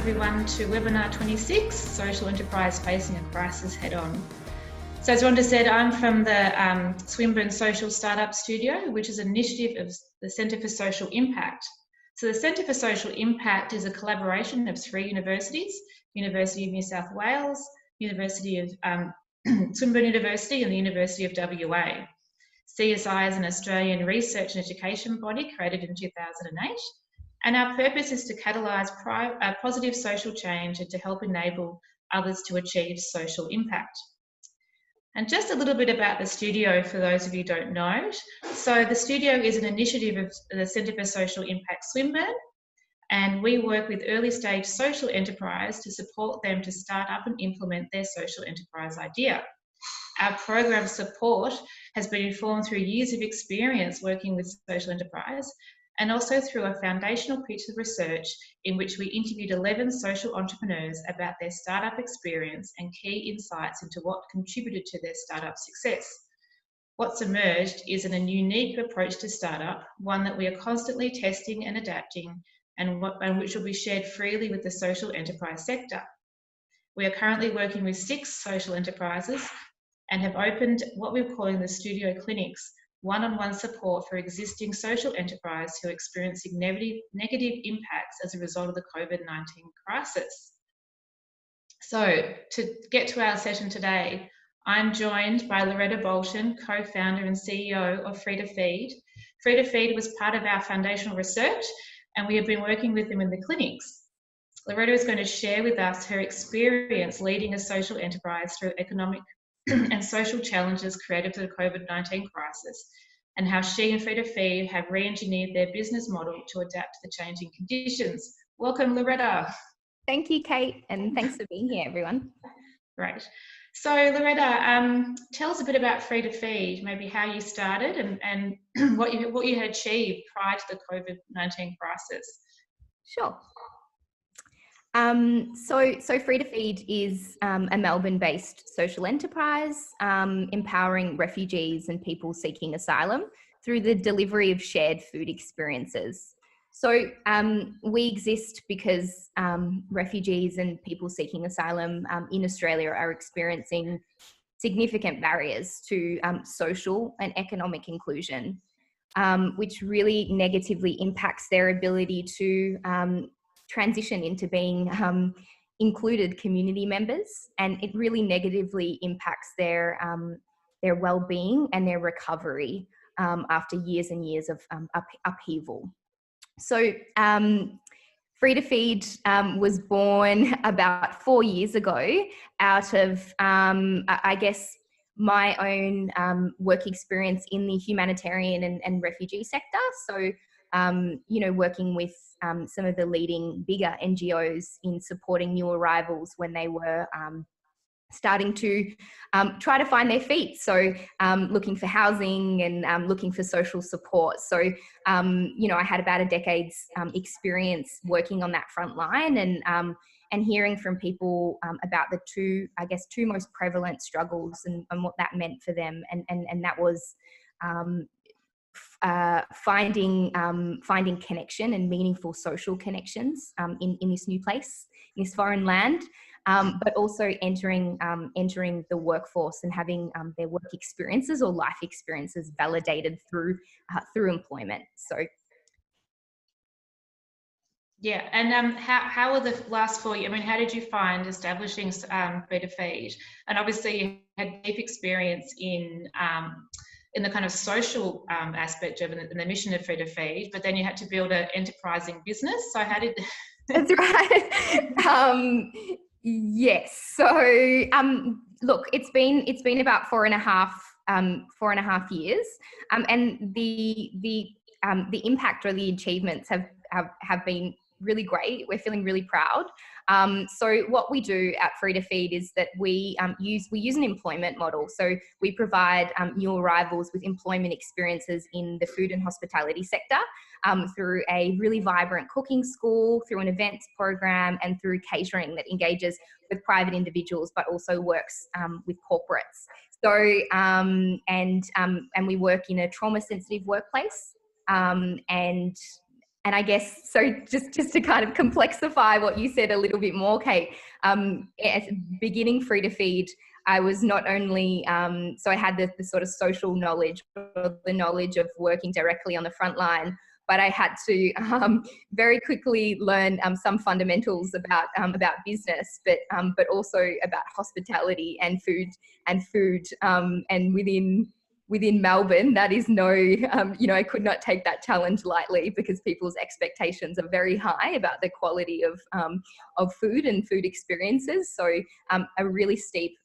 everyone to webinar 26, Social Enterprise Facing a Crisis Head On. So as Rhonda said, I'm from the Swinburne Social Startup Studio, which is an initiative of the Centre for Social Impact. So the Centre for Social Impact is a collaboration of 3 universities, University of New South Wales, University of Swinburne University and the University of WA. CSI is an Australian research and education body created in 2008. And our purpose is to catalyse positive social change and to help enable others to achieve social impact. And just a little bit about the studio for those of you who don't know. So the studio is an initiative of the Centre for Social Impact Swinburne, and we work with early stage social enterprise to support them to start up and implement their social enterprise idea. Our program support has been informed through years of experience working with social enterprise, and also through a foundational piece of research in which we interviewed 11 social entrepreneurs about their startup experience and key insights into what contributed to their startup success. What's emerged is a unique approach to startup, one that we are constantly testing and adapting, and which will be shared freely with the social enterprise sector. We are currently working with 6 social enterprises and have opened what we're calling the Studio Clinics, one-on-one support for existing social enterprise who are experiencing negative impacts as a result of the COVID-19 crisis. So to get to our session today, I'm joined by Loretta Bolton, co-founder and CEO of Free2Feed. Free2Feed was part of our foundational research, and we have been working with them in the clinics. Loretta is going to share with us her experience leading a social enterprise through economic and social challenges created for the COVID-19 crisis, and how she and Free2Feed have re-engineered their business model to adapt to the changing conditions. Welcome, Loretta. Thank you, Kate, and thanks for being here, everyone. Great. So, Loretta, tell us a bit about Free2Feed, maybe how you started and what you had achieved prior to the COVID-19 crisis. Sure. So Free2Feed is a Melbourne-based social enterprise empowering refugees and people seeking asylum through the delivery of shared food experiences. So we exist because refugees and people seeking asylum in Australia are experiencing significant barriers to social and economic inclusion, which really negatively impacts their ability to transition into being included community members, and it really negatively impacts their well-being and their recovery after years and years of upheaval. So Free2Feed was born about 4 years ago out of, I guess, my own work experience in the humanitarian and refugee sector. So, working with some of the leading bigger NGOs in supporting new arrivals when they were starting to try to find their feet. So looking for housing and looking for social support. So, I had about a decade's experience working on that front line and hearing from people about the two most prevalent struggles and what that meant for them. And that was finding connection and meaningful social connections in this new place, in this foreign land, but also entering the workforce and having their work experiences or life experiences validated through employment. So. Yeah, and how were the last 4 years? I mean, how did you find establishing Free2Feed? And obviously, you had deep experience in the kind of social aspect of it and the mission of Free2Feed, but then you had to build an enterprising business. So how did? That's right. Yes. So look, it's been about 4.5 years, and the impact or the achievements have been really great. We're feeling really proud. So what we do at Free2Feed is that we use an employment model. So we provide new arrivals with employment experiences in the food and hospitality sector through a really vibrant cooking school, through an events program, and through catering that engages with private individuals, but also works with corporates. So and we work in a trauma-sensitive workplace, and I guess, so just to kind of complexify what you said a little bit more, Kate, at beginning Free to Feed, I was not only, so I had the sort of social knowledge, or the knowledge of working directly on the front line, but I had to very quickly learn some fundamentals about business, but also about hospitality and food, and within Melbourne, that is no, I could not take that challenge lightly, because people's expectations are very high about the quality of food and food experiences. So a really steep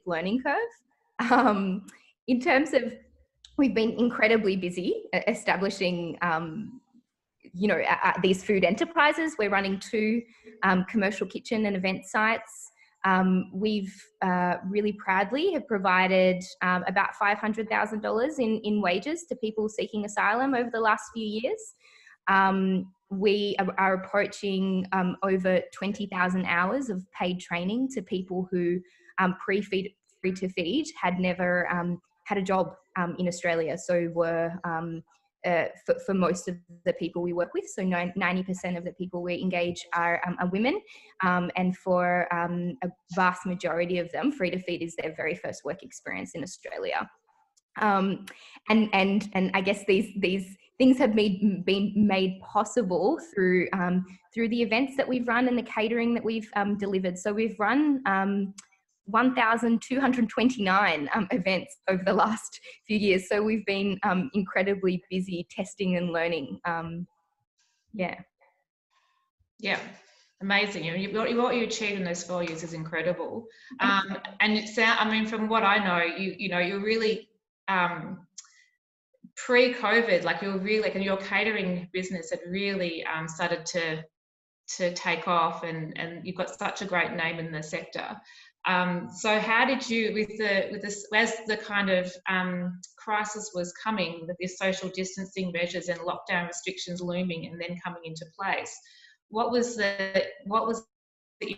learning curve. In terms of, we've been incredibly busy establishing, these food enterprises. We're running 2 commercial kitchen and event sites. We've really proudly have provided about $500,000 in wages to people seeking asylum over the last few years. We are approaching over 20,000 hours of paid training to people who Free to Feed had never had a job in Australia. So were for most of the people we work with, so 90% of the people we engage are women, and for a vast majority of them, Free to Feed is their very first work experience in Australia. And I guess these things have been made possible through the events that we've run and the catering that we've delivered. So we've run 1,229 events over the last few years. So we've been incredibly busy testing and learning. Yeah, amazing. What you achieved in those 4 years is incredible. And from what I know, you're really pre-COVID, like you're really, like, and your catering business had really started to take off, and you've got such a great name in the sector. So how did you, with this, as the kind of crisis was coming, with these social distancing measures and lockdown restrictions looming and then coming into place, what was the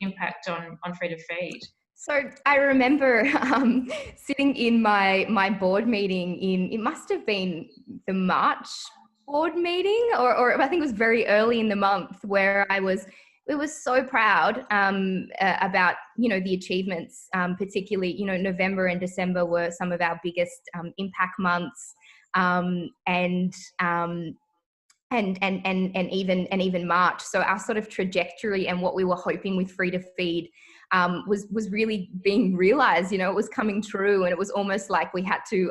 impact on Free to Feed? So I remember sitting in my board meeting it must have been the March board meeting, or I think it was very early in the month, where we were so proud about, the achievements, particularly, November and December were some of our biggest impact months, and even March. So our sort of trajectory and what we were hoping with Free to Feed was really being realized. It was coming true, and it was almost like we had to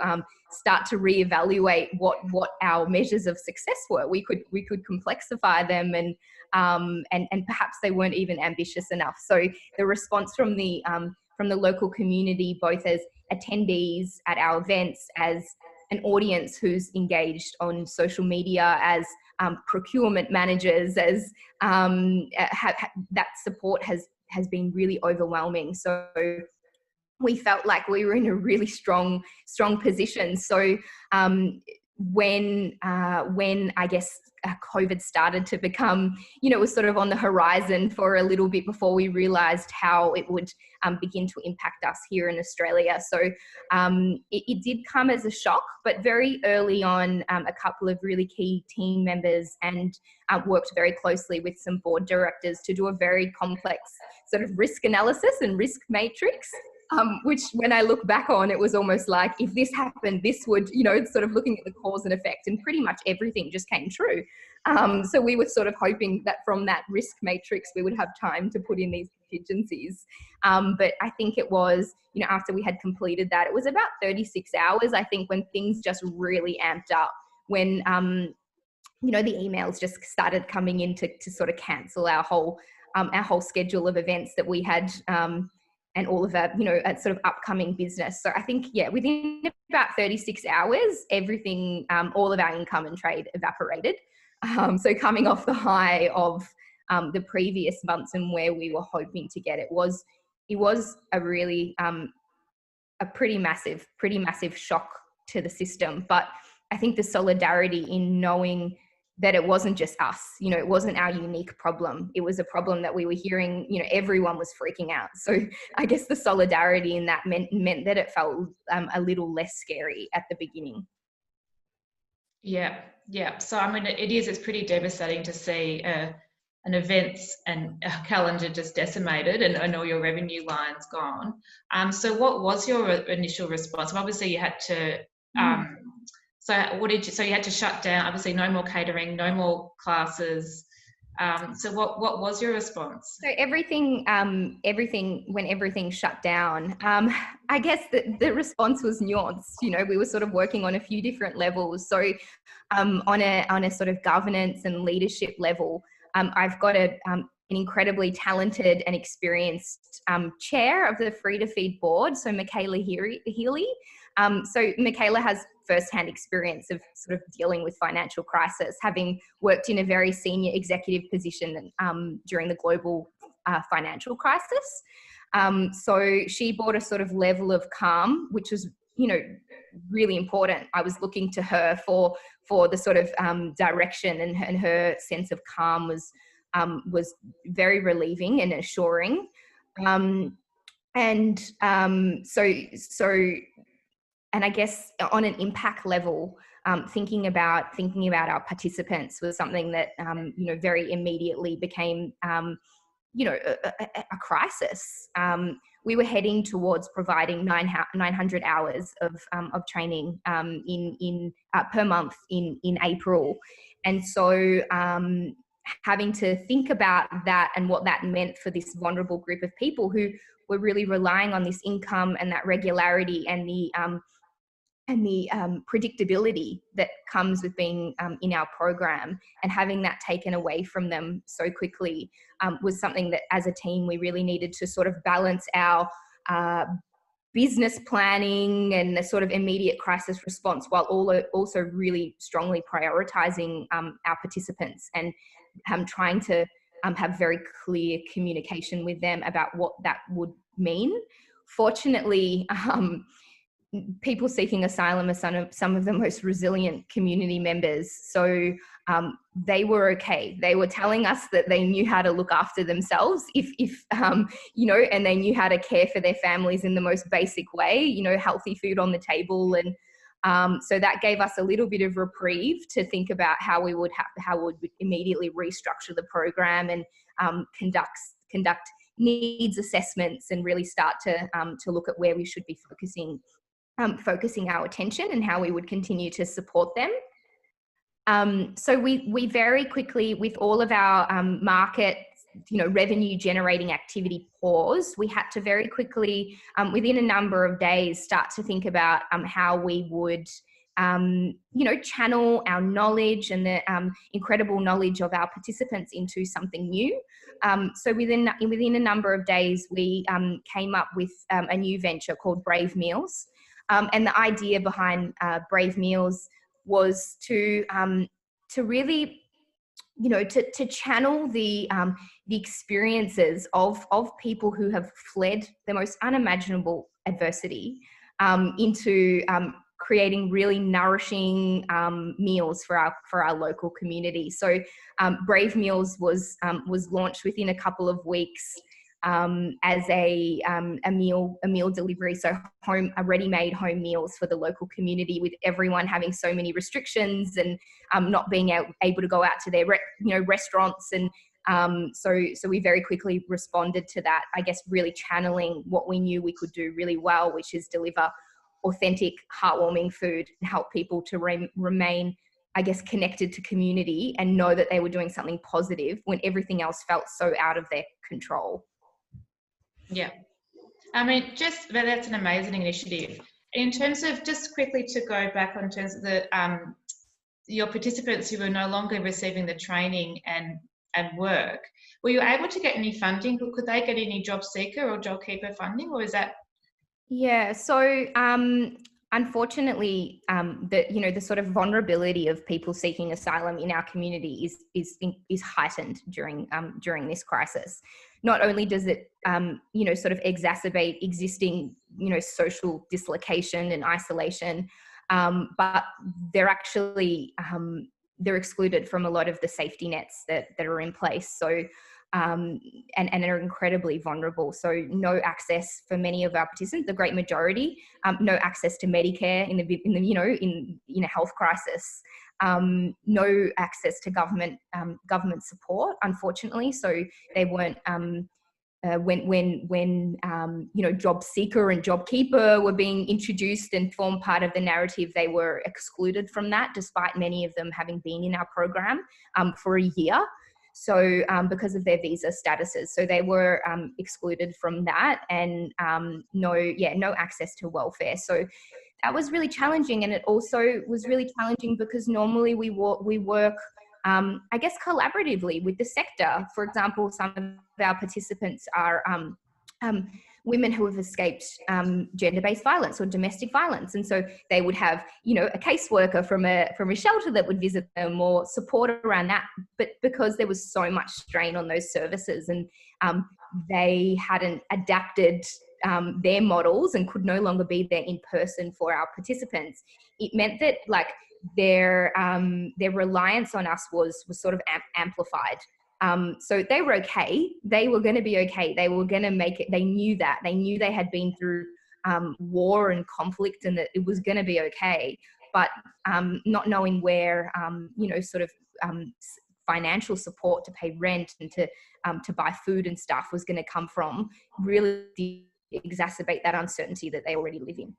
start to reevaluate what our measures of success were. We could complexify them, and perhaps they weren't even ambitious enough. So the response from the local community, both as attendees at our events, as an audience who's engaged on social media, as procurement managers, as that support has been really overwhelming. So we felt like we were in a really strong position. So when I guess COVID started to become, it was sort of on the horizon for a little bit before we realised how it would begin to impact us here in Australia. So it did come as a shock, but very early on, a couple of really key team members and worked very closely with some board directors to do a very complex sort of risk analysis and risk matrix. Which when I look back on, it was almost like, if this happened, this would, sort of looking at the cause and effect, and pretty much everything just came true. So we were sort of hoping that from that risk matrix, we would have time to put in these contingencies. But I think it was, after we had completed that, it was about 36 hours, I think, when things just really amped up, when, the emails just started coming in to sort of cancel our whole schedule of events that we had, and all of our, sort of upcoming business. So I think, within about 36 hours, everything, all of our income and trade evaporated. So coming off the high of the previous months and where we were hoping to get, it was a really, a pretty massive shock to the system. But I think the solidarity in knowing that it wasn't just us, it wasn't our unique problem. It was a problem that we were hearing, everyone was freaking out. So I guess the solidarity in that meant that it felt a little less scary at the beginning. Yeah, yeah. So I mean, it's pretty devastating to see an events and a calendar just decimated and all your revenue lines gone. So what was your initial response? Obviously, you had to. Um, so what did you? So you had to shut down. Obviously, no more catering, no more classes. So what was your response? So everything when everything shut down, I guess the response was nuanced. You know, we were sort of working on a few different levels. So on a sort of governance and leadership level, I've got an incredibly talented and experienced chair of the Free to Feed board, so Michaela Healy. So Michaela has firsthand experience of sort of dealing with financial crisis, having worked in a very senior executive position during the global financial crisis. So she brought a sort of level of calm, which was, you know, really important. I was looking to her for the sort of direction, and her sense of calm was very relieving and assuring. And I guess on an impact level, thinking about our participants was something that you know, very immediately became you know, a crisis. We were heading towards providing 900 hours of training in per month in April, and so having to think about that and what that meant for this vulnerable group of people who were really relying on this income and that regularity and the predictability that comes with being in our program, and having that taken away from them so quickly was something that as a team we really needed to sort of balance our business planning and the sort of immediate crisis response, while also really strongly prioritizing our participants and trying to have very clear communication with them about what that would mean. Fortunately, people seeking asylum are some of the most resilient community members. So they were okay. They were telling us that they knew how to look after themselves, if you know, and they knew how to care for their families in the most basic way, you know, healthy food on the table. And so that gave us a little bit of reprieve to think about how we would immediately restructure the program and conduct needs assessments and really start to look at where we should be focusing our attention and how we would continue to support them. So we very quickly, with all of our market, you know, revenue generating activity pause, we had to very quickly, within a number of days, start to think about how we would you know, channel our knowledge and the incredible knowledge of our participants into something new. So within a number of days, we came up with a new venture called Brave Meals. And the idea behind Brave Meals was to really, you know, to channel the experiences of people who have fled the most unimaginable adversity into creating really nourishing meals for our local community. So Brave Meals was launched within a couple of weeks as a meal delivery, so ready-made home meals for the local community, with everyone having so many restrictions and not being able to go out to their restaurants. And so we very quickly responded to that, I guess, really channeling what we knew we could do really well, which is deliver authentic, heartwarming food and help people to remain, I guess, connected to community and know that they were doing something positive when everything else felt so out of their control. Yeah, I mean, that's an amazing initiative. In terms of, just quickly to go back on terms of the your participants who were no longer receiving the training and work, were you able to get any funding? Could they get any job seeker or JobKeeper funding, or is that? Yeah, so unfortunately, the sort of vulnerability of people seeking asylum in our community is heightened during this crisis. Not only does it sort of exacerbate existing social dislocation and isolation, but they're actually they're excluded from a lot of the safety nets that are in place. So and are incredibly vulnerable. So no access for many of our participants, the great majority, no access to Medicare in a health crisis, no access to government support, unfortunately. So they weren't. When Job Seeker and Job Keeper were being introduced and formed part of the narrative, they were excluded from that, despite many of them having been in our program for a year. So because of their visa statuses, so they were excluded from that, and no access to welfare. So that was really challenging, and it also was really challenging because normally we work I guess collaboratively with the sector. For example, some of our participants are women who have escaped gender-based violence or domestic violence, and so they would have a caseworker from a shelter that would visit them or support around that. But because there was so much strain on those services, and they hadn't adapted their models and could no longer be there in person for our participants, it meant that their reliance on us was sort of amplified. So they were okay. They were going to be okay. They were going to make it. They knew that. They knew they had been through war and conflict, and that it was going to be okay. But not knowing where, financial support to pay rent and to buy food and stuff was going to come from, really did exacerbate that uncertainty that they already live in.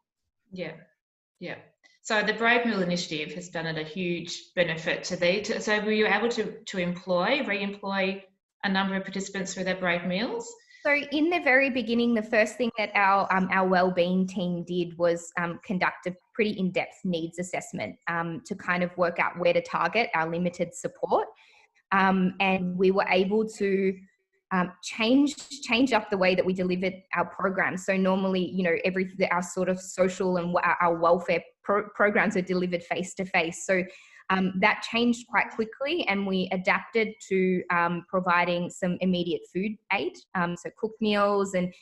Yeah. So the Brave Meal Initiative has done a huge benefit to thee. So were you able to re-employ a number of participants through their Brave Meals? So in the very beginning, the first thing that our wellbeing team did was conduct a pretty in-depth needs assessment to kind of work out where to target our limited support. And we were able to change up the way that we delivered our programs. So normally, our sort of social and our welfare programs are delivered face to face. So that changed quite quickly, and we adapted to providing some immediate food aid, so cooked meals and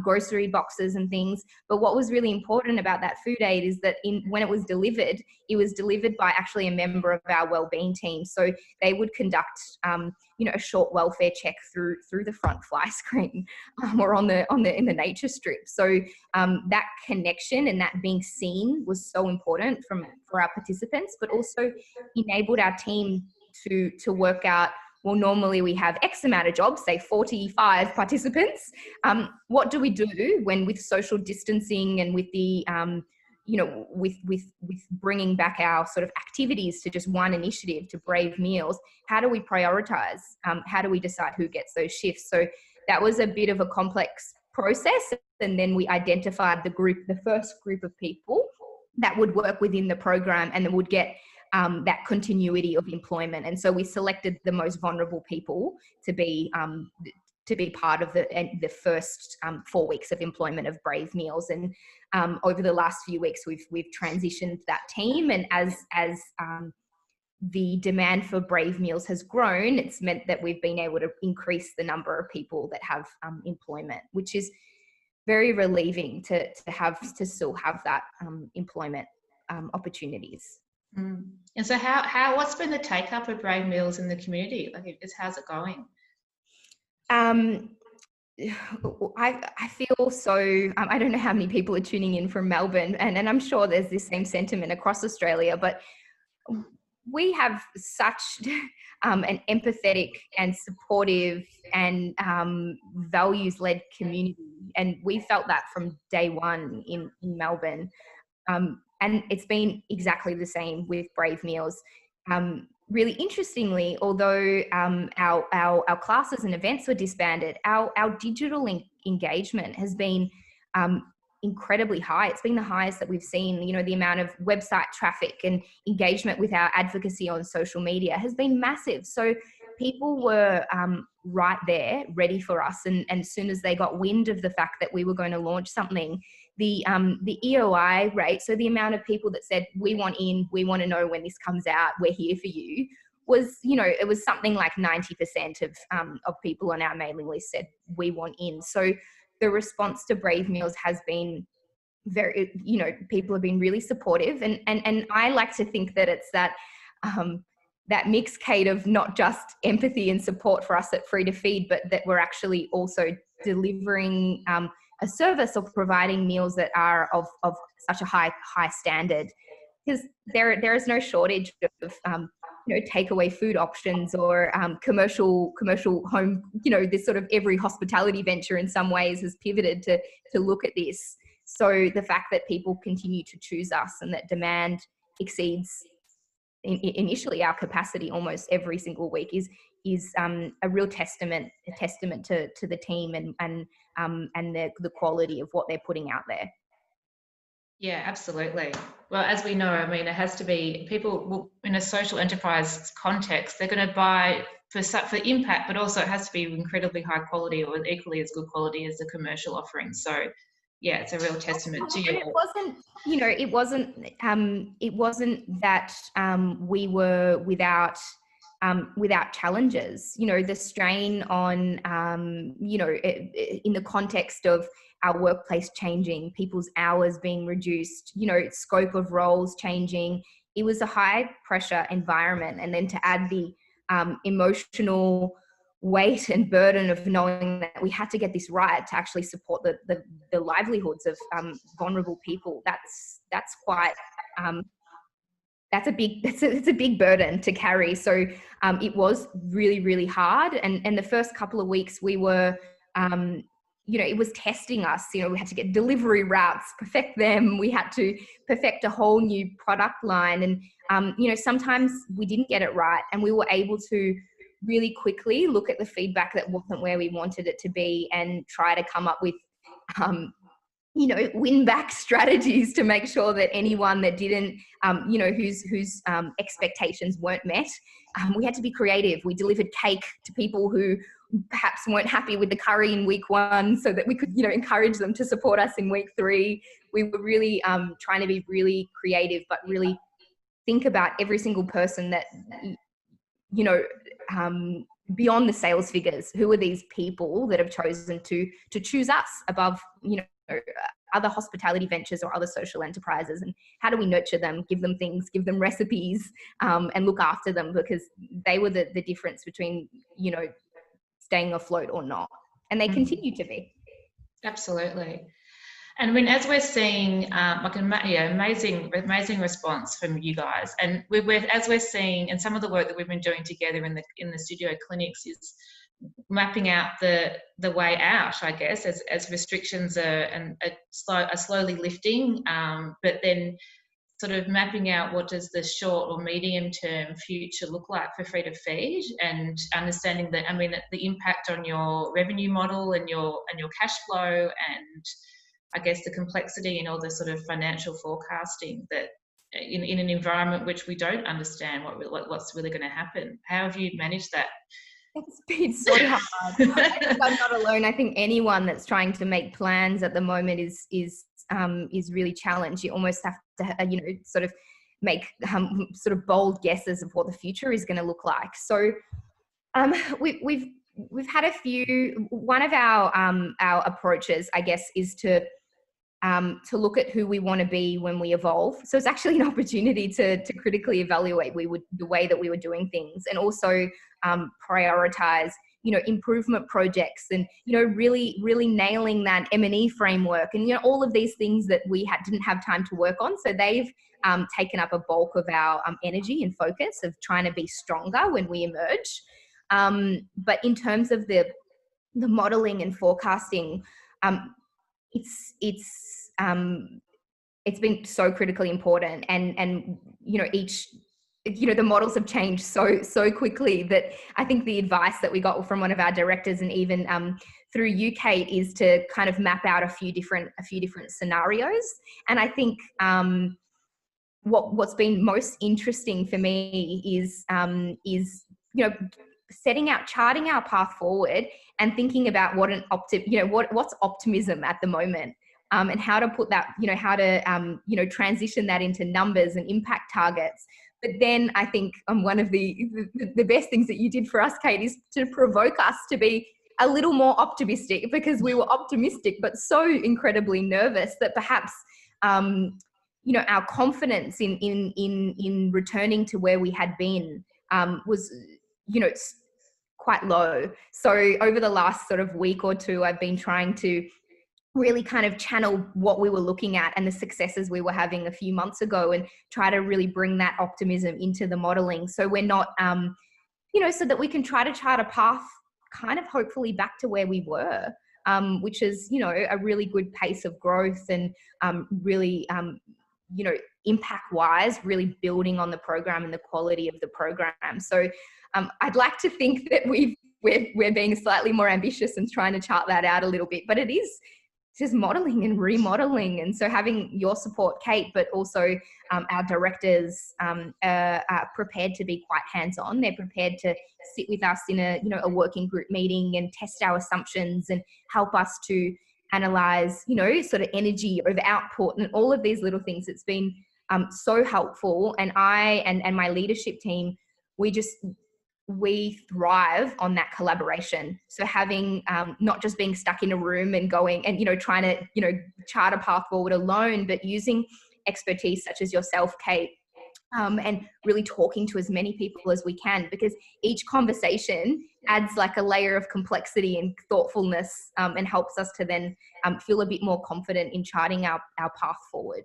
grocery boxes and things. But what was really important about that food aid is that when it was delivered by actually a member of our wellbeing team. So they would conduct a short welfare check through the front fly screen or in the nature strip. So that connection and that being seen was so important for our participants, but also enabled our team to work out, well, normally we have X amount of jobs, say 45 participants. What do we do when, with social distancing and with the with bringing back our sort of activities to just one initiative, to Brave Meals? How do we prioritize? How do we decide who gets those shifts? So that was a bit of a complex process. And then we identified the first group of people that would work within the program and that would get that continuity of employment. And so we selected the most vulnerable people to be part of the first 4 weeks of employment of Brave Meals. And over the last few weeks, we've transitioned that team. And as the demand for Brave Meals has grown, it's meant that we've been able to increase the number of people that have employment, which is very relieving to still have that employment opportunities. Mm. And so what's been the take up of Brave Meals in the community? How's it going? I feel so, I don't know how many people are tuning in from Melbourne, and I'm sure there's this same sentiment across Australia, but we have such an empathetic and supportive and values-led community, and we felt that from day one in Melbourne. And it's been exactly the same with Brave Meals. Really interestingly, although our classes and events were disbanded, our digital engagement has been incredibly high. It's been the highest that we've seen. The amount of website traffic and engagement with our advocacy on social media has been massive. So people were right there, ready for us. And as soon as they got wind of the fact that we were going to launch something, the EOI rate, so the amount of people that said, we want in, we want to know when this comes out, we're here for you, was, it was something like 90% of people on our mailing list said, we want in. So the response to Brave Meals has been very, people have been really supportive. And I like to think that it's that, that mix, Kate, of not just empathy and support for us at Free to Feed, but that we're actually also delivering a service or providing meals that are of such a high standard. Because there is no shortage of takeaway food options or commercial home. This sort of every hospitality venture in some ways has pivoted to look at this. So the fact that people continue to choose us and that demand exceeds initially our capacity almost every single week is a real testament to the team and the quality of what they're putting out there. Yeah, absolutely. Well, as we know, I mean, it has to be people in a social enterprise context, they're going to buy for impact, but also it has to be incredibly hhh quality or equally as good quality as the commercial offering. So yeah, it's a real testament to you. And it wasn't that we were without challenges. The strain on in the context of our workplace changing, people's hours being reduced, scope of roles changing. It was a high pressure environment, and then to add the emotional weight and burden of knowing that we had to get this right to actually support the livelihoods of vulnerable people. That's quite it's a big burden to carry. So it was really, really hard. And the first couple of weeks we were it was testing us. We had to get delivery routes, perfect them. We had to perfect a whole new product line. And, sometimes we didn't get it right, and we were able to really quickly look at the feedback that wasn't where we wanted it to be and try to come up with, win back strategies to make sure that anyone that didn't, whose expectations weren't met, we had to be creative. We delivered cake to people who perhaps weren't happy with the curry in week 1 so that we could, encourage them to support us in week 3. We were really trying to be really creative, but really think about every single person that, beyond the sales figures, who are these people that have chosen to choose us above, other hospitality ventures or other social enterprises, and how do we nurture them, give them things, give them recipes, and look after them, because they were the difference between, staying afloat or not. And they continue to be. Absolutely. And as we're seeing amazing response from you guys, and as we're seeing, and some of the work that we've been doing together in the studio clinics is mapping out the way out, I guess, as restrictions are slowly lifting, but then sort of mapping out what does the short or medium term future look like for Free to Feed, and understanding that, the impact on your revenue model and your cash flow, and I guess the complexity and all the sort of financial forecasting that in an environment which we don't understand what's really going to happen. How have you managed that? It's been so hard. I think I'm not alone. I think anyone that's trying to make plans at the moment is really challenged. You almost have to, sort of make sort of bold guesses of what the future is going to look like. So we've had a few. One of our approaches, I guess, is to look at who we want to be when we evolve. So it's actually an opportunity to critically evaluate the way that we were doing things, and also prioritize, improvement projects, and, really, really nailing that M&E framework, and, all of these things that we didn't have time to work on. So they've taken up a bulk of our energy and focus of trying to be stronger when we emerge. But in terms of the modeling and forecasting, it's been so critically important, and the models have changed so quickly that I think the advice that we got from one of our directors, and even through you, Kate, is to kind of map out a few different scenarios. And I think what's been most interesting for me is charting our path forward and thinking about what's optimism at the moment, and how to put that, how to transition that into numbers and impact targets. But then I think one of the best things that you did for us, Kate, is to provoke us to be a little more optimistic, because we were optimistic but so incredibly nervous that perhaps our confidence in returning to where we had been was, quite low. So over the last sort of week or two, I've been trying to really kind of channel what we were looking at and the successes we were having a few months ago, and try to really bring that optimism into the modeling. So we're not, so that we can try to chart a path kind of hopefully back to where we were, which is, a really good pace of growth, and really, impact wise, really building on the program and the quality of the program. So I'd like to think that we're being slightly more ambitious and trying to chart that out a little bit, but it is just modeling and remodeling. And so having your support, Kate, but also our directors are prepared to be quite hands-on. They're prepared to sit with us in a working group meeting and test our assumptions and help us to analyze, sort of energy over output and all of these little things. It's been so helpful. And I and my leadership team, we thrive on that collaboration. So having not just being stuck in a room and going and, trying to, chart a path forward alone, but using expertise such as yourself, Kate, and really talking to as many people as we can, because each conversation adds like a layer of complexity and thoughtfulness, and helps us to then feel a bit more confident in charting our path forward.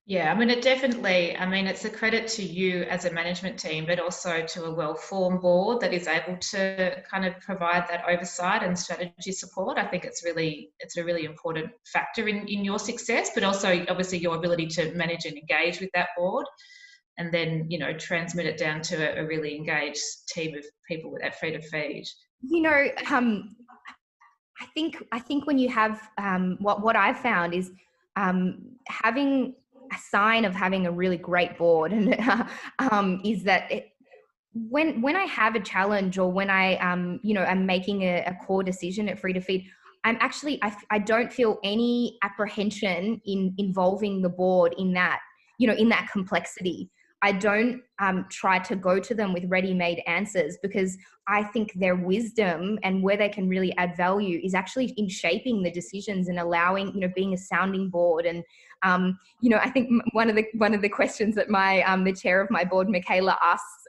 Yeah, it's a credit to you as a management team, but also to a well-formed board that is able to kind of provide that oversight and strategy support. I think it's a really important factor in your success, but also obviously your ability to manage and engage with that board, and then, transmit it down to a really engaged team of people at Free to Feed. I think when you have, what I've found is having a sign of having a really great board, and is that when I have a challenge, or when I am making a core decision at Free to Feed, I don't feel any apprehension in involving the board in that, in that complexity. I don't try to go to them with ready-made answers, because I think their wisdom and where they can really add value is actually in shaping the decisions and allowing, being a sounding board. And I think one of the questions that the chair of my board, Michaela,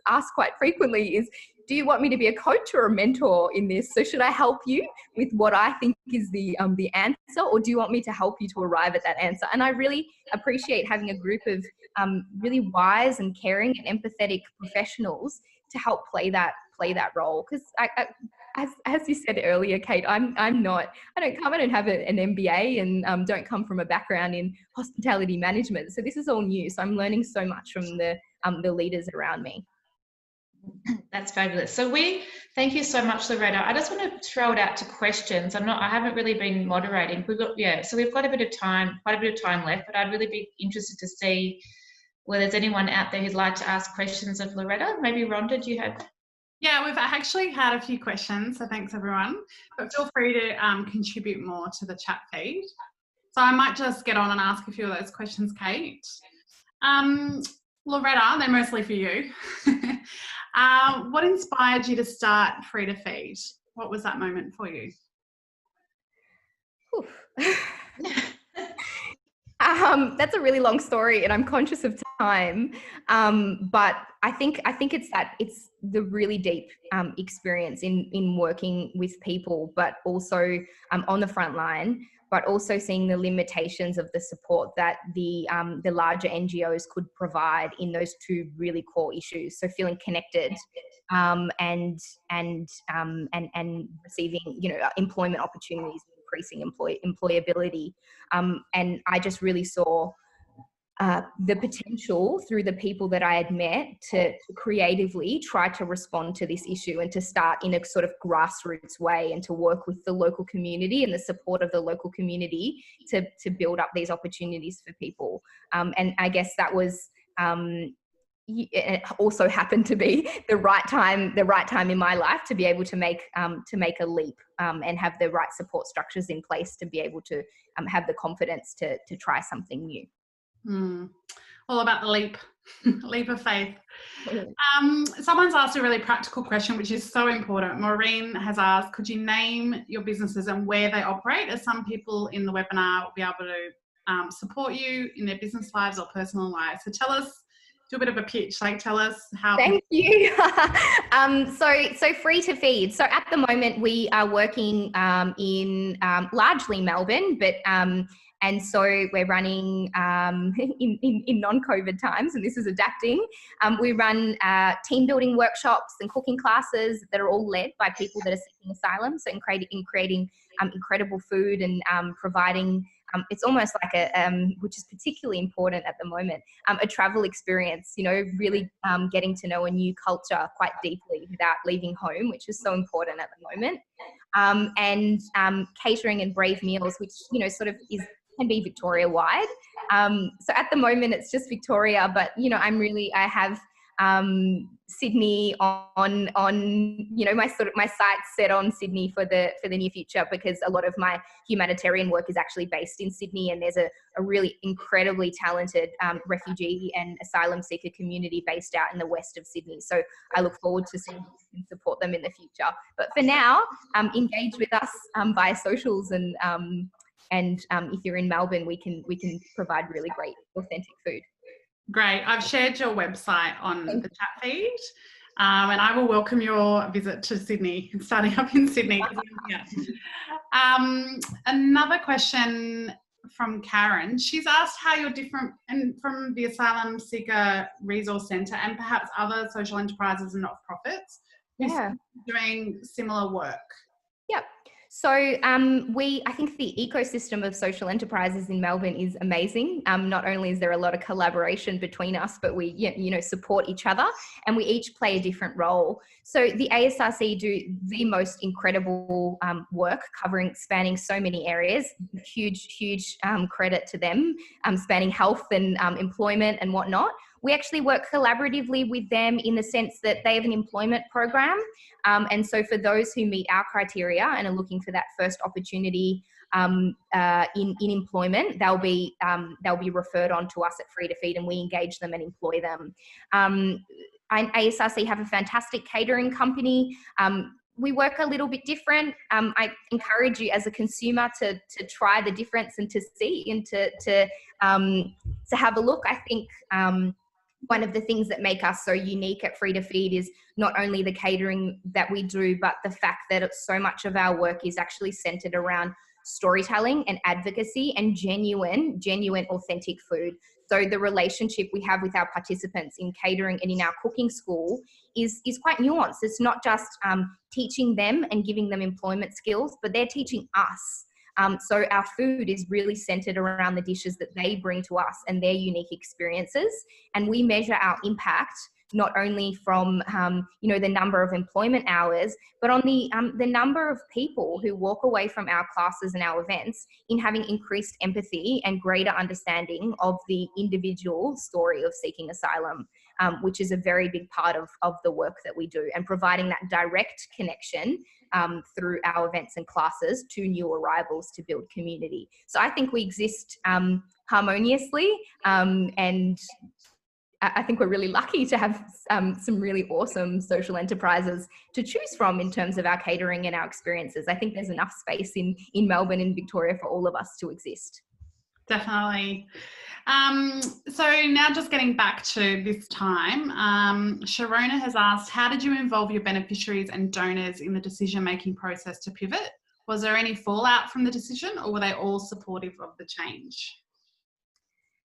asks quite frequently is, do you want me to be a coach or a mentor in this? So should I help you with what I think is the answer, or do you want me to help you to arrive at that answer? And I really appreciate having a group of really wise and caring and empathetic professionals to help play that role. Because as you said earlier, Kate, I don't have an MBA, and don't come from a background in hospitality management. So this is all new. So I'm learning so much from the leaders around me. That's fabulous. So thank you so much, Loretta. I just want to throw it out to questions. I haven't really been moderating. We've got a quite a bit of time left, but I'd really be interested to see whether there's anyone out there who'd like to ask questions of Loretta. Maybe Rhonda, do you have? Yeah, we've actually had a few questions, so thanks everyone. But feel free to contribute more to the chat feed. So I might just get on and ask a few of those questions, Kate. Loretta, they're mostly for you. What inspired you to start Free to Feed? What was that moment for you? That's a really long story, and I'm conscious of time. But I think it's the really deep experience in working with people, but also on the front line, but also seeing the limitations of the support that the larger NGOs could provide in those two really core issues. So feeling connected, and receiving, employment opportunities, increasing employability. And I just really saw the potential through the people that I had met to creatively try to respond to this issue, and to start in a sort of grassroots way, and to work with the local community and the support of the local community to build up these opportunities for people. And I guess that was it also happened to be the right time in my life to be able to make a leap, and have the right support structures in place to be able to have the confidence to try something new. All about the leap of faith. Someone's asked a really practical question, which is so important. Maureen has asked, could you name your businesses and where they operate, as some people in the webinar will be able to support you in their business lives or personal lives. So tell us, do a bit of a pitch. Like, tell us how. Thank you. So free to feed. So at the moment we are working in largely Melbourne, but and so we're running in non-COVID times, and this is adapting. We run team building workshops and cooking classes that are all led by people that are seeking asylum. So in creating incredible food and providing. It's almost like which is particularly important at the moment, a travel experience, you know, really getting to know a new culture quite deeply without leaving home, which is so important at the moment. And catering and brave meals, which, you know, sort of can be Victoria wide. So at the moment it's just Victoria, but, you know, I have Sydney on you know, my sights set on Sydney for the near future, because a lot of my humanitarian work is actually based in Sydney, and there's a really incredibly talented refugee and asylum seeker community based out in the west of Sydney. So I look forward to seeing how we can support them in the future. But for now, engage with us via socials, and if you're in Melbourne, we can provide really great authentic food. Great. I've shared your website on the chat feed, and I will welcome your visit to Sydney, starting up in Sydney. Another question from Karen. She's asked how you're different and from the Asylum Seeker Resource Centre and perhaps other social enterprises and not-for-profits who's doing similar work. Yep. So I think the ecosystem of social enterprises in Melbourne is amazing. Not only is there a lot of collaboration between us, but we, you know, support each other, and we each play a different role. So the ASRC do the most incredible work spanning so many areas. Huge credit to them, spanning health and employment and whatnot. We actually work collaboratively with them in the sense that they have an employment program. And so for those who meet our criteria and are looking for that first opportunity in employment, they'll be referred on to us at Free to Feed, and we engage them and employ them. ASRC have a fantastic catering company. We work a little bit different. I encourage you as a consumer to try the difference and to see and to have a look. I think one of the things that make us so unique at Free to Feed is not only the catering that we do, but the fact that so much of our work is actually centered around storytelling and advocacy and genuine, authentic food. So the relationship we have with our participants in catering and in our cooking school is quite nuanced. It's not just teaching them and giving them employment skills, but they're teaching us. So our food is really centered around the dishes that they bring to us and their unique experiences. And we measure our impact not only from, the number of employment hours, but on the number of people who walk away from our classes and our events in having increased empathy and greater understanding of the individual story of seeking asylum, which is a very big part of the work that we do, and providing that direct connection through our events and classes to new arrivals to build community. So I think we exist harmoniously, and I think we're really lucky to have some really awesome social enterprises to choose from in terms of our catering and our experiences. I think there's enough space in Melbourne and Victoria for all of us to exist. Definitely. So now just getting back to this time, Sharona has asked, how did you involve your beneficiaries and donors in the decision-making process to pivot? Was there any fallout from the decision, or were they all supportive of the change?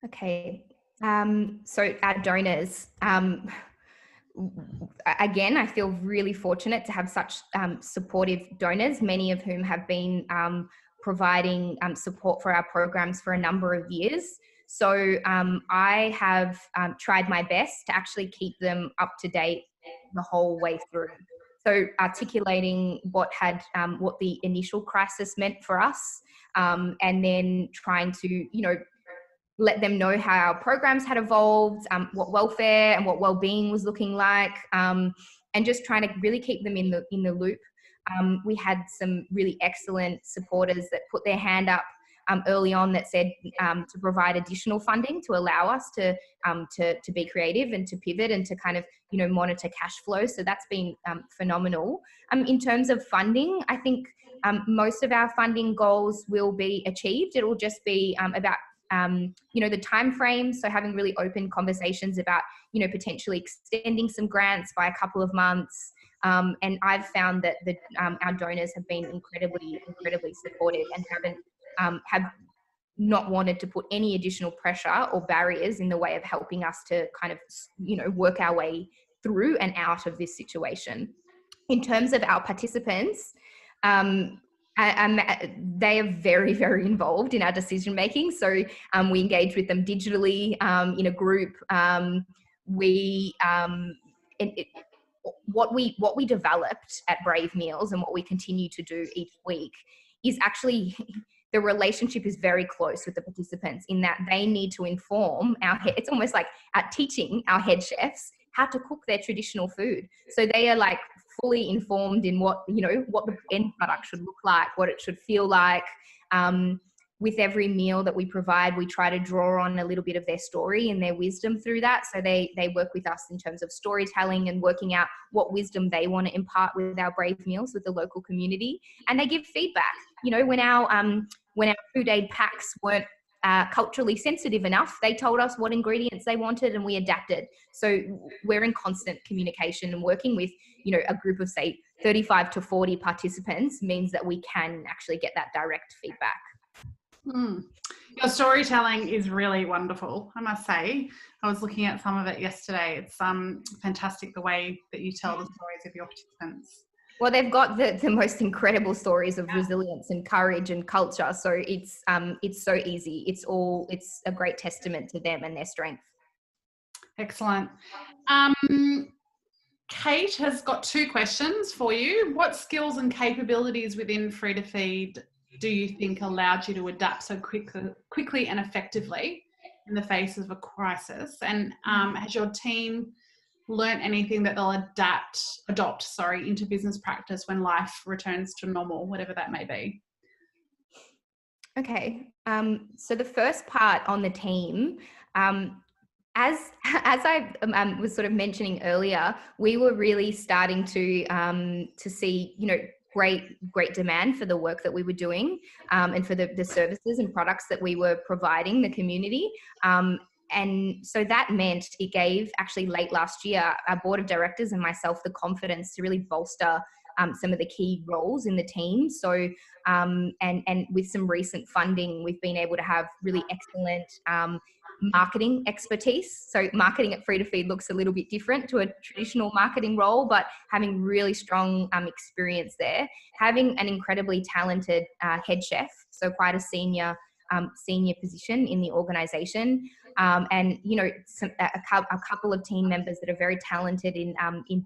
Okay. So our donors, again, I feel really fortunate to have such supportive donors, many of whom have been providing support for our programs for a number of years. So I have tried my best to actually keep them up to date the whole way through. So articulating what the initial crisis meant for us, and then trying to, let them know how our programs had evolved, what welfare and what well-being was looking like, and just trying to really keep them in the loop. We had some really excellent supporters that put their hand up early on that said to provide additional funding to allow us to be creative and to pivot and to kind of monitor cash flow. So that's been phenomenal. In terms of funding, I think most of our funding goals will be achieved. It will just be about the time frame. So having really open conversations about, potentially extending some grants by a couple of months. And I've found that our donors have been incredibly supportive and have not wanted to put any additional pressure or barriers in the way of helping us to kind of, work our way through and out of this situation. In terms of our participants, they are very, very involved in our decision making. So we engage with them digitally in a group. What we developed at Brave Meals and what we continue to do each week is actually the relationship is very close with the participants in that they need to inform it's almost like teaching our head chefs how to cook their traditional food. So they are like fully informed in what the end product should look like, what it should feel like. With every meal that we provide, we try to draw on a little bit of their story and their wisdom through that. So they work with us in terms of storytelling and working out what wisdom they want to impart with our Brave Meals with the local community. And they give feedback. When our food aid packs weren't culturally sensitive enough, they told us what ingredients they wanted and we adapted. So we're in constant communication, and working with, a group of say 35 to 40 participants means that we can actually get that direct feedback. Your storytelling is really wonderful, I must say. I was looking at some of it yesterday. It's fantastic the way that you tell the stories of your participants. Well, they've got the most incredible stories of resilience and courage and culture. So it's so easy. It's a great testament to them and their strength. Excellent. Kate has got 2 questions for you. What skills and capabilities within Free to Feed do you think allowed you to adapt so quickly and effectively in the face of a crisis? And has your team learnt anything that they'll adopt into business practice when life returns to normal, whatever that may be? Okay. So the first part on the team, as I was sort of mentioning earlier, we were really starting to see, great demand for the work that we were doing and for the services and products that we were providing the community. And so that meant it gave, actually late last year, our board of directors and myself the confidence to really bolster some of the key roles in the team. So, and with some recent funding, we've been able to have really excellent marketing expertise. So marketing at Free to Feed looks a little bit different to a traditional marketing role, but having really strong experience there, having an incredibly talented head chef, so quite a senior position in the organization, and a couple of team members that are very talented in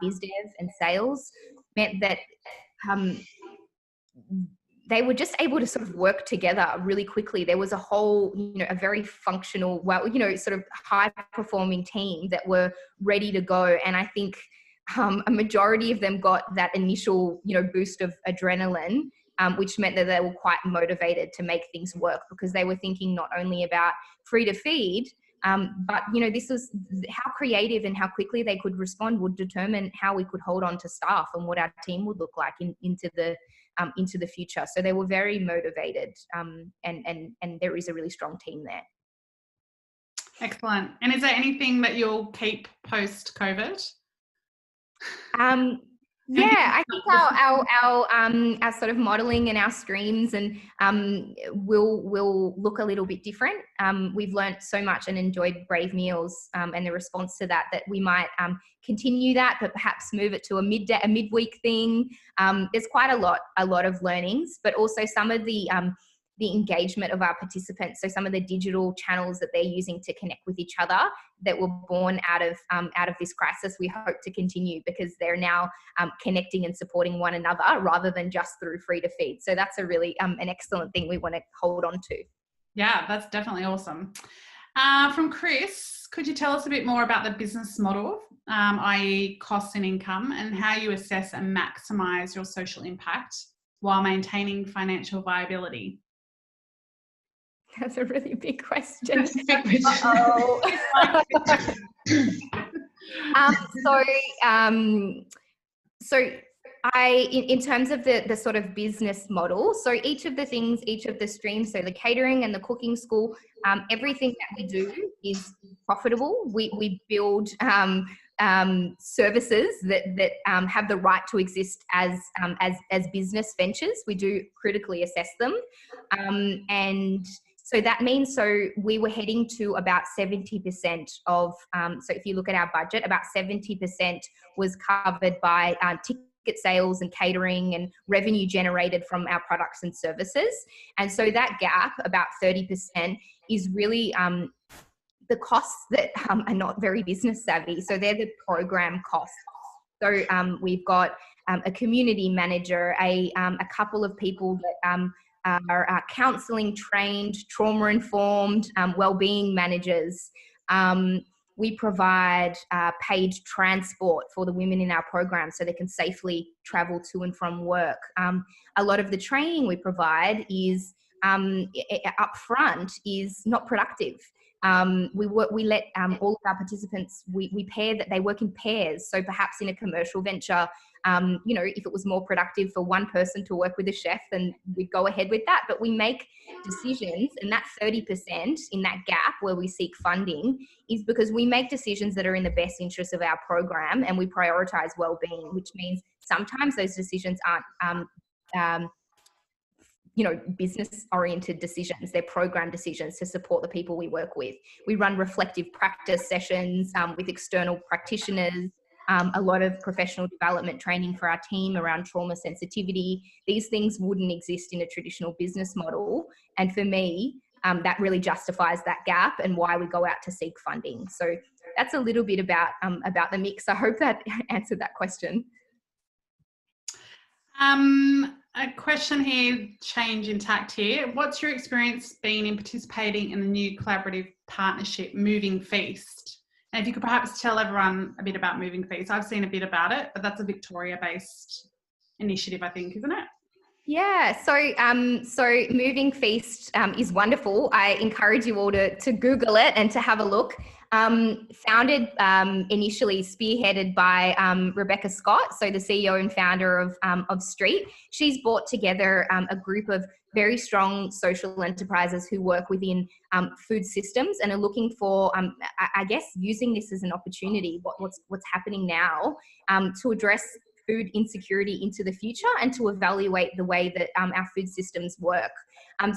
biz dev and sales, meant that they were just able to sort of work together really quickly. There was a whole, a very functional, sort of high performing team that were ready to go. And I think a majority of them got that initial, boost of adrenaline, which meant that they were quite motivated to make things work, because they were thinking not only about Free to Feed, but this was how creative and how quickly they could respond would determine how we could hold on to staff and what our team would look like into the future. So they were very motivated, and there is a really strong team there. Excellent. And is there anything that you'll keep post-COVID? Yeah, I think our sort of modelling and our streams and will look a little bit different. We've learnt so much and enjoyed Brave Meals and the response to that we might continue that, but perhaps move it to a midweek thing. There's quite a lot of learnings, but also some of the engagement of our participants. So some of the digital channels that they're using to connect with each other that were born out of this crisis, we hope to continue, because they're now connecting and supporting one another rather than just through Free to Feed. So that's a really an excellent thing we want to hold on to. Yeah, that's definitely awesome. From Chris, could you tell us a bit more about the business model, i.e. costs and income, and how you assess and maximise your social impact while maintaining financial viability? That's a really big question. So in terms of the sort of business model, so each of the streams, so the catering and the cooking school, everything that we do is profitable. We build services that have the right to exist as business ventures. We do critically assess them, and so that means, so we were heading to about 70% of, so if you look at our budget, about 70% was covered by ticket sales and catering and revenue generated from our products and services. And so that gap, about 30%, is really the costs that are not very business savvy. So they're the program costs. So we've got a community manager, a couple of people that are counselling trained, trauma informed, wellbeing managers. We provide paid transport for the women in our program so they can safely travel to and from work. A lot of the training we provide is upfront is not productive. We let all of our participants, we pair that they work in pairs. So perhaps in a commercial venture, if it was more productive for one person to work with a chef, then we'd go ahead with that. But we make decisions, and that 30% in that gap where we seek funding is because we make decisions that are in the best interest of our program, and we prioritize well-being, which means sometimes those decisions aren't business oriented decisions. They're program decisions to support the people we work with. We run reflective practice sessions with external practitioners, a lot of professional development training for our team around trauma sensitivity. These things wouldn't exist in a traditional business model. And for me, that really justifies that gap and why we go out to seek funding. So that's a little bit about the mix. I hope that answered that question. A question here, change in tact here. What's your experience been in participating in the new collaborative partnership, Moving Feast? And if you could perhaps tell everyone a bit about Moving Feast. I've seen a bit about it, but that's a Victoria-based initiative, I think, isn't it? Yeah, so Moving Feast is wonderful. I encourage you all to Google it and to have a look. Founded initially, spearheaded by Rebecca Scott, so the CEO and founder of Street. She's brought together a group of very strong social enterprises who work within food systems and are looking for, I guess, using this as an opportunity, what's happening now, to address food insecurity into the future and to evaluate the way that our food systems work.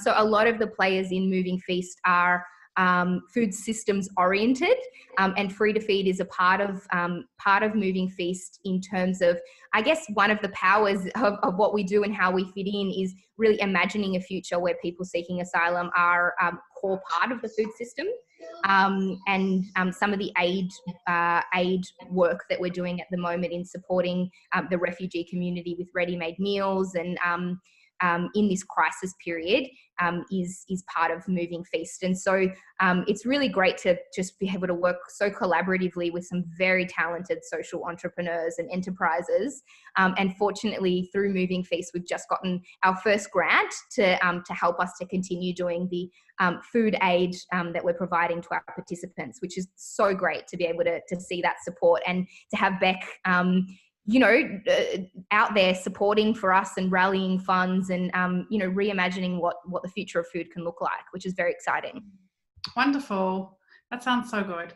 So a lot of the players in Moving Feast are food systems oriented, and Free to Feed is a part of Moving Feast in terms of, I guess, one of the powers of what we do and how we fit in is really imagining a future where people seeking asylum are a core part of the food system. And some of the aid work that we're doing at the moment in supporting the refugee community with ready-made meals and in this crisis period is part of Moving Feast. And so it's really great to just be able to work so collaboratively with some very talented social entrepreneurs and enterprises. And fortunately, through Moving Feast, we've just gotten our first grant to help us to continue doing the food aid that we're providing to our participants, which is so great to be able to see that support and to have Beck out there supporting for us and rallying funds and, reimagining what the future of food can look like, which is very exciting. Wonderful. That sounds so good.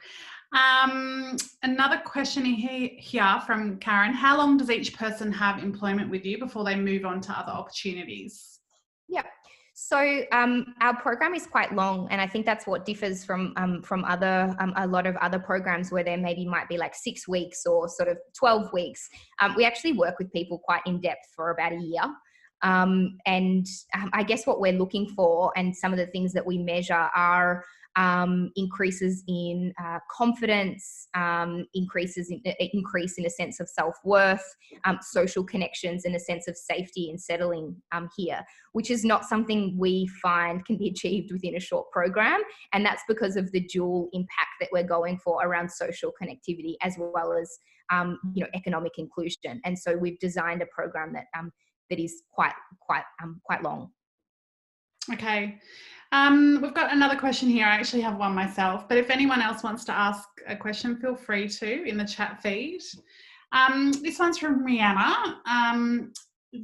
Another question here from Karen. How long does each person have employment with you before they move on to other opportunities? Yeah. So our program is quite long, and I think that's what differs from other a lot of other programs where there might be like 6 weeks or sort of 12 weeks. We actually work with people quite in depth for about a year. And I guess what we're looking for and some of the things that we measure are increases in confidence, increase in a sense of self-worth, social connections, and a sense of safety and settling here, which is not something we find can be achieved within a short program. And that's because of the dual impact that we're going for around social connectivity as well as economic inclusion. And so we've designed a program that is quite long. Okay. We've got another question here. I actually have one myself, but if anyone else wants to ask a question, feel free to in the chat feed. This one's from Rihanna.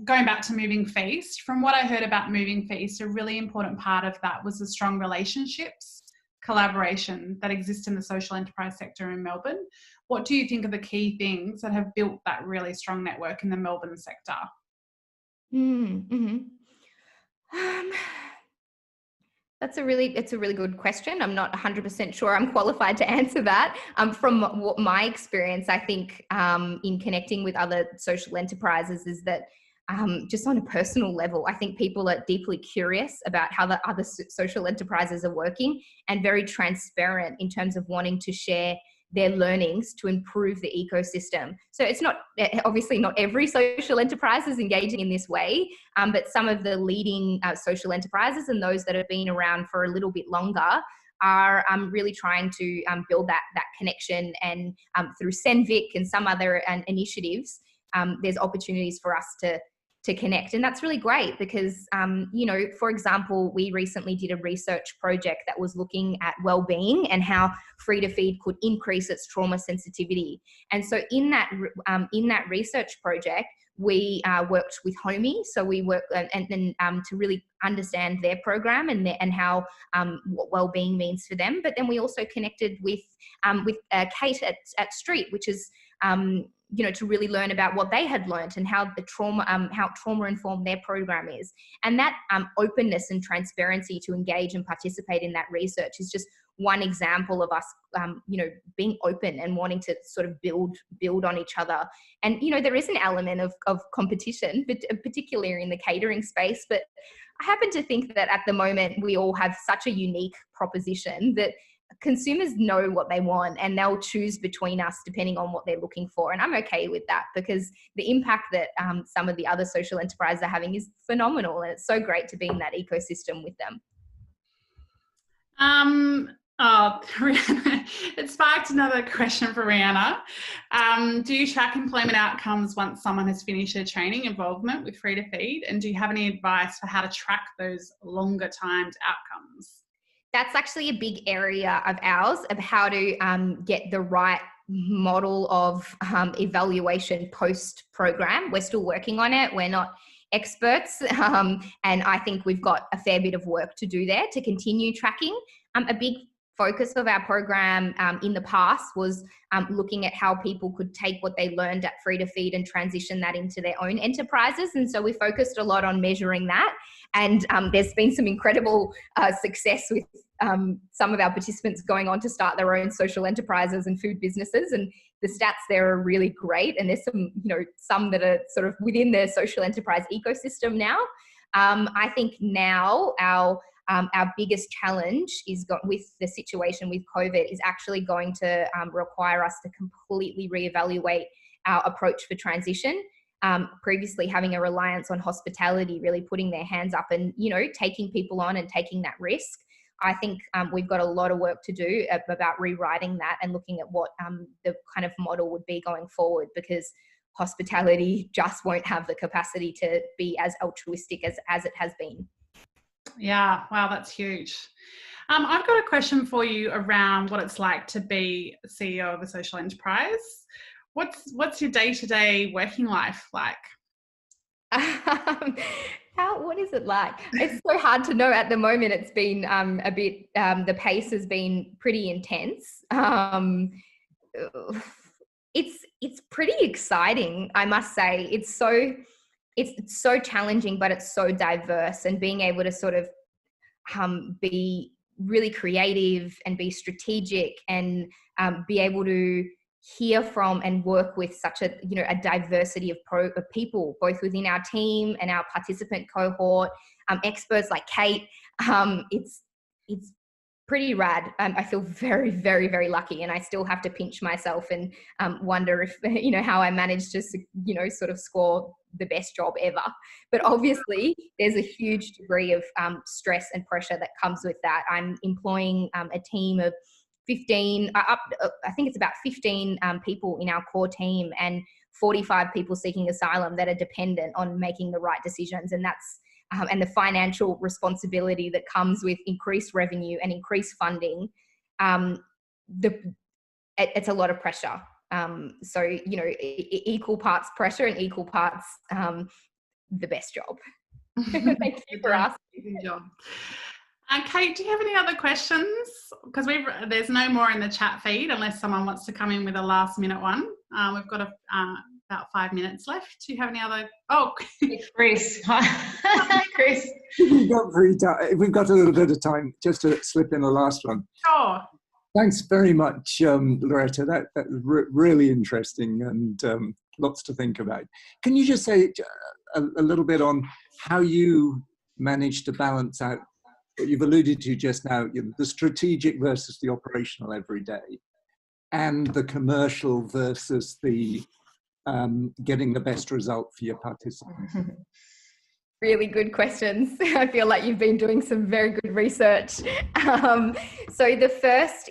Going back to Moving Feast, from what I heard about Moving Feast, a really important part of that was the strong relationships, collaboration that exists in the social enterprise sector in Melbourne. What do you think are the key things that have built that really strong network in the Melbourne sector? Mm-hmm. It's a really good question. I'm not 100% sure I'm qualified to answer that. From what my experience, I think in connecting with other social enterprises is that just on a personal level, I think people are deeply curious about how the other social enterprises are working and very transparent in terms of wanting to share their learnings to improve the ecosystem. So it's not, obviously not every social enterprise is engaging in this way, but some of the leading social enterprises and those that have been around for a little bit longer are really trying to build that connection, and through Senvic and some other initiatives, there's opportunities for us to connect. And that's really great because, for example, we recently did a research project that was looking at well-being and how Free to Feed could increase its trauma sensitivity. And so in that research project, we worked with Homey. So we worked to really understand their program and how what well-being means for them. But then we also connected with Kate at Street, which is to really learn about what they had learned and how trauma informed their program is. And that openness and transparency to engage and participate in that research is just one example of us, being open and wanting to sort of build on each other. And, there is an element of competition, but particularly in the catering space. But I happen to think that at the moment, we all have such a unique proposition that consumers know what they want and they'll choose between us depending on what they're looking for. And I'm okay with that because the impact that some of the other social enterprises are having is phenomenal. And it's so great to be in that ecosystem with them. It sparked another question for Rihanna. Do you track employment outcomes once someone has finished their training involvement with Free to Feed? And do you have any advice for how to track those longer timed outcomes? That's actually a big area of ours, of how to get the right model of evaluation post-program. We're still working on it. We're not experts. And I think we've got a fair bit of work to do there to continue tracking. A big focus of our program in the past was looking at how people could take what they learned at Free to Feed and transition that into their own enterprises. And so we focused a lot on measuring that. And there's been some incredible success with some of our participants going on to start their own social enterprises and food businesses. And the stats there are really great. And there's some that are sort of within the social enterprise ecosystem now. I think now our biggest challenge is with the situation with COVID is actually going to require us to completely reevaluate our approach for transition. Previously having a reliance on hospitality, really putting their hands up and, taking people on and taking that risk. I think we've got a lot of work to do about rewriting that and looking at what the kind of model would be going forward, because hospitality just won't have the capacity to be as altruistic as it has been. Yeah, wow, that's huge. I've got a question for you around what it's like to be CEO of a social enterprise. What's your day-to-day working life like? What is it like? It's so hard to know at the moment. It's been the pace has been pretty intense. It's pretty exciting, I must say. It's so challenging, but it's so diverse, and being able to sort of be really creative and be strategic and be able to hear from and work with such a diversity of people, both within our team and our participant cohort, experts like Kate. It's pretty rad. I feel very, very, very lucky, and I still have to pinch myself and wonder if how I managed to sort of score the best job ever. But obviously there's a huge degree of stress and pressure that comes with that. I'm employing a team of 15, I think it's about 15 people in our core team, and 45 people seeking asylum that are dependent on making the right decisions. And that's and the financial responsibility that comes with increased revenue and increased funding. It's a lot of pressure. So, you know, equal parts pressure and equal parts the best job. Thank you for asking. Good job. Kate, do you have any other questions? Because there's no more in the chat feed unless someone wants to come in with a last minute one. We've got about 5 minutes left. Do you have any other? Oh, Chris. Hi, Chris. We've got a little bit of time just to slip in a last one. Sure. Thanks very much, Loretta. That was really interesting and lots to think about. Can you just say a little bit on how you managed to balance out what you've alluded to just now, the strategic versus the operational every day, and the commercial versus the getting the best result for your participants? Really good questions. I feel like you've been doing some very good research. So the first,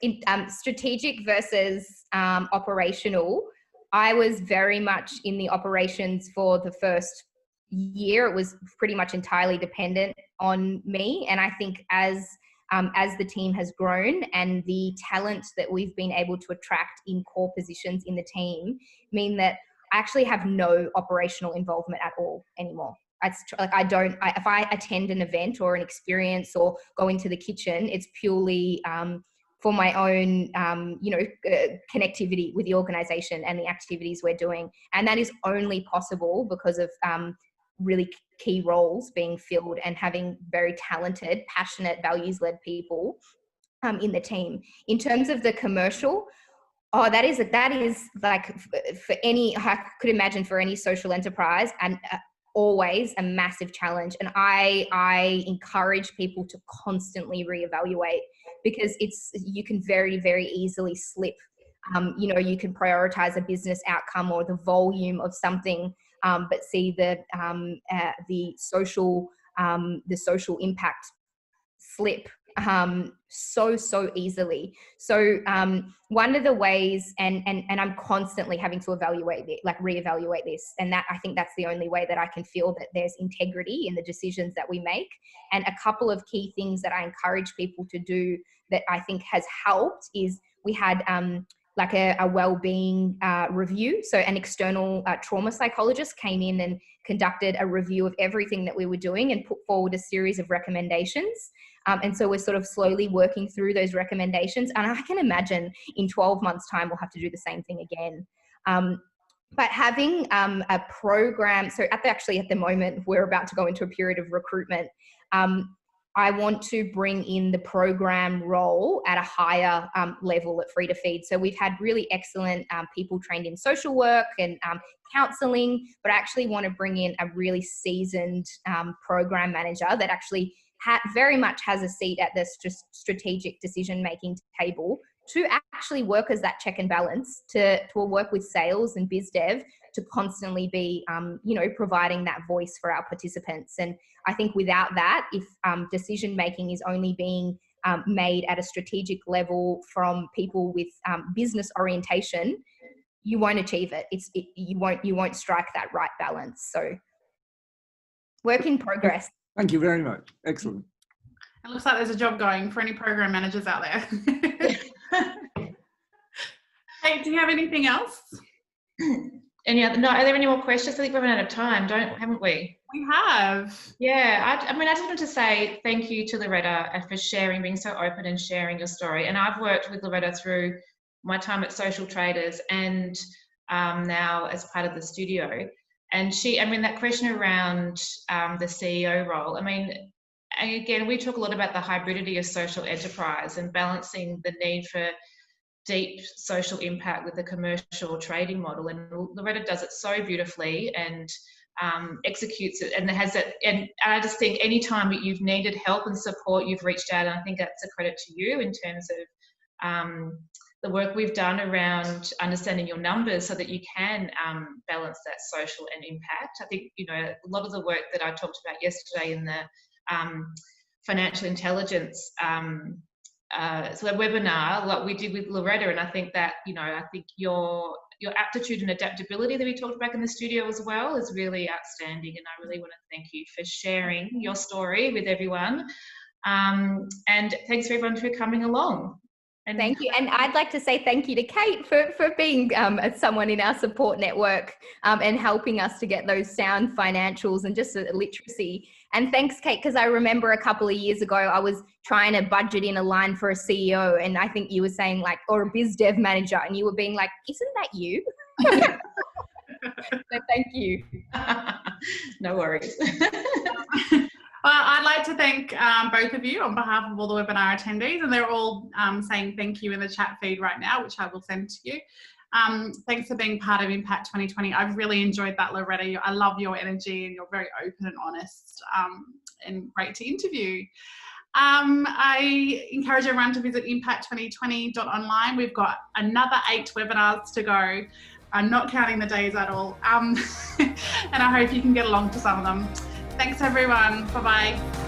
strategic versus operational, I was very much in the operations for the first year. It was pretty much entirely dependent on me. And I think as the team has grown and the talent that we've been able to attract in core positions in the team mean that I actually have no operational involvement at all anymore. If I attend an event or an experience or go into the kitchen, it's purely for my own, connectivity with the organisation and the activities we're doing. And that is only possible because of really key roles being filled and having very talented, passionate, values-led people in the team. In terms of the commercial, that is like for any, I could imagine for any social enterprise, and always a massive challenge. And I encourage people to constantly reevaluate, because you can very, very easily slip. You can prioritize a business outcome or the volume of something, but see the social impact slip so easily. So one of the ways, and I'm constantly having to reevaluate this, and that I think that's the only way that I can feel that there's integrity in the decisions that we make. And a couple of key things that I encourage people to do that I think has helped is we had a well-being review. So an external trauma psychologist came in and conducted a review of everything that we were doing and put forward a series of recommendations. And so we're sort of slowly working through those recommendations. And I can imagine in 12 months' time, we'll have to do the same thing again. But having a program, so at the moment, we're about to go into a period of recruitment. I want to bring in the program role at a higher level at Free to Feed. So we've had really excellent people trained in social work and counselling, but I actually want to bring in a really seasoned program manager that actually very much has a seat at the strategic decision-making table to actually work as that check and balance, to work with sales and biz dev to constantly be, providing that voice for our participants. And I think without that, if decision-making is only being made at a strategic level from people with business orientation, you won't achieve it. You won't strike that right balance. So work in progress. Thank you very much. Excellent. It looks like there's a job going for any program managers out there. Hey, do you have anything else? No, are there any more questions? I think we've run out of time, haven't we? We have. Yeah, I just wanted to say thank you to Loretta for being so open and sharing your story. And I've worked with Loretta through my time at Social Traders and now as part of the studio. And that question around the CEO role, again, we talk a lot about the hybridity of social enterprise and balancing the need for deep social impact with the commercial trading model. And Loretta does it so beautifully and executes it and has it. And I just think anytime that you've needed help and support, you've reached out. And I think that's a credit to you in terms of the work we've done around understanding your numbers so that you can balance that social and impact. I think, a lot of the work that I talked about yesterday in the financial intelligence so a webinar, like we did with Loretta, and I think that, I think your aptitude and adaptability that we talked about in the studio as well is really outstanding. And I really want to thank you for sharing your story with everyone. And thanks for everyone for coming along. And Thank you. And I'd like to say thank you to Kate for being someone in our support network and helping us to get those sound financials and just literacy. And thanks, Kate, because I remember a couple of years ago, I was trying to budget in a line for a CEO. And I think you were saying like, or a biz dev manager, and you were being like, isn't that you? So thank you. No worries. Well, I'd like to thank both of you on behalf of all the webinar attendees, and they're all saying thank you in the chat feed right now, which I will send to you. Thanks for being part of Impact 2020. I've really enjoyed that, Loretta. I love your energy, and you're very open and honest and great to interview. I encourage everyone to visit impact2020.online. We've got another 8 webinars to go. I'm not counting the days at all. And I hope you can get along to some of them. Thanks, everyone. Bye-bye.